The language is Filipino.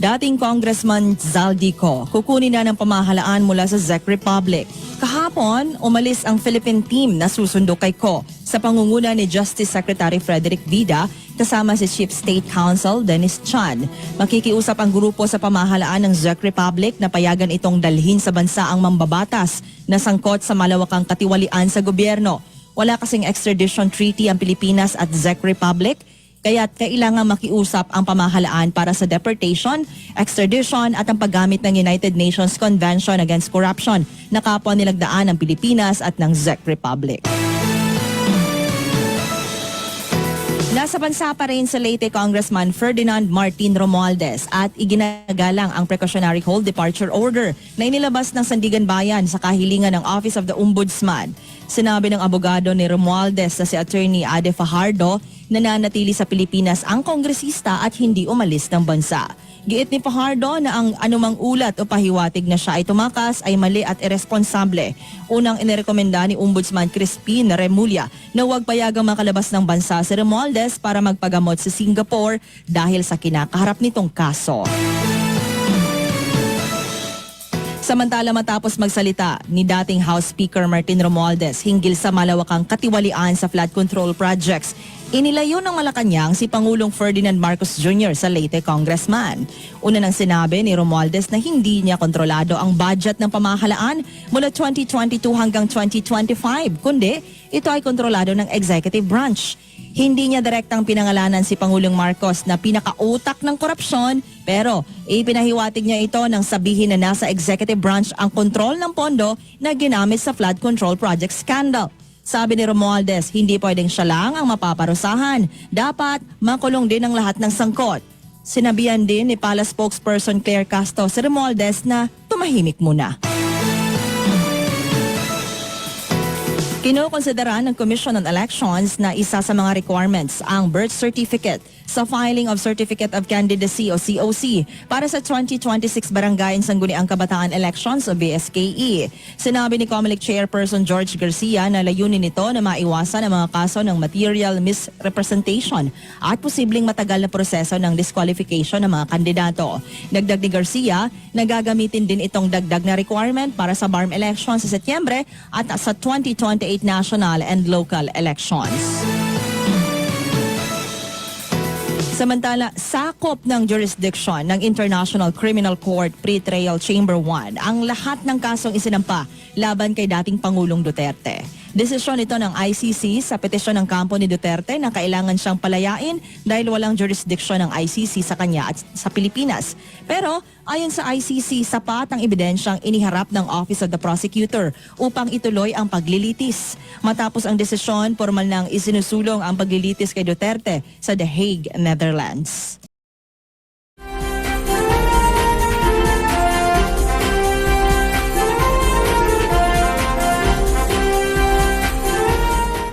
Dating Congressman Zaldico, kukunin na ng pamahalaan mula sa Czech Republic. Kahapon, umalis ang Philippine team na susundo kay Ko sa pangunguna ni Justice Secretary Frederick Vida kasama si Chief State Counsel Dennis Chan. Makikiusap ang grupo sa pamahalaan ng Czech Republic na payagan itong dalhin sa bansa ang mambabatas na sangkot sa malawakang katiwalian sa gobyerno. Wala kasing extradition treaty ang Pilipinas at Czech Republic, kaya't kailangan makiusap ang pamahalaan para sa deportation, extradition at ang paggamit ng United Nations Convention Against Corruption na kapwa nilagdaan ng Pilipinas at ng Czech Republic. Nasa bansa pa rin sa Leyte Congressman Ferdinand Martin Romualdez at iginagalang ang precautionary hold departure order na inilabas ng Sandigan Bayan sa kahilingan ng Office of the Ombudsman. Sinabi ng abogado ni Romualdez na si Attorney Ade Fajardo, nananatili sa Pilipinas ang kongresista at hindi umalis ng bansa. Giit ni Fajardo na ang anumang ulat o pahiwatig na siya ay tumakas ay mali at irresponsable. Unang inirekomenda ni Ombudsman Crispin Remulla na huwag payagang makalabas ng bansa si Romualdez para magpagamot sa Singapore dahil sa kinakaharap nitong kaso. Samantala matapos magsalita ni dating House Speaker Martin Romualdez hinggil sa malawakang katiwalian sa flood control projects, inilayo ng Malacanang si Pangulong Ferdinand Marcos Jr. sa Leyte Congressman. Una nang sinabi ni Romualdez na hindi niya kontrolado ang budget ng pamahalaan mula 2022 hanggang 2025, kundi ito ay kontrolado ng executive branch. Hindi niya direktang pinangalanan si Pangulong Marcos na pinakautak ng korupsyon, pero ipinahiwatig niya ito nang sabihin na nasa executive branch ang kontrol ng pondo na ginamit sa flood control project scandal. Sabi ni Romualdez, hindi pwedeng siya lang ang mapaparusahan. Dapat makulong din ang lahat ng sangkot. Sinabihan din ni Palace spokesperson Claire Castro si Romualdez na tumahimik muna. Kinokonsidera ng Commission on Elections na isa sa mga requirements ang birth certificate sa filing of Certificate of Candidacy o COC para sa 2026 Barangay Sangguniang Kabataan Elections o BSKE. Sinabi ni COMELEC Chairperson George Garcia na layunin nito na maiwasan ang mga kaso ng material misrepresentation at posibleng matagal na proseso ng disqualification ng mga kandidato. Dagdag ni Garcia, nagagamitin din itong dagdag na requirement para sa BARM elections sa Setyembre at sa 2028 national and local elections. Samantala, sakop ng jurisdiction ng International Criminal Court Pre-Trial Chamber 1 ang lahat ng kasong isinampa laban kay dating Pangulong Duterte. Desisyon ito ng ICC sa petisyon ng kampo ni Duterte na kailangan siyang palayain dahil walang jurisdiction ng ICC sa kanya at sa Pilipinas. Pero ayon sa ICC, sapat ang ebidensyang iniharap ng Office of the Prosecutor upang ituloy ang paglilitis. Matapos ang desisyon, formal nang isinusulong ang paglilitis kay Duterte sa The Hague, Netherlands.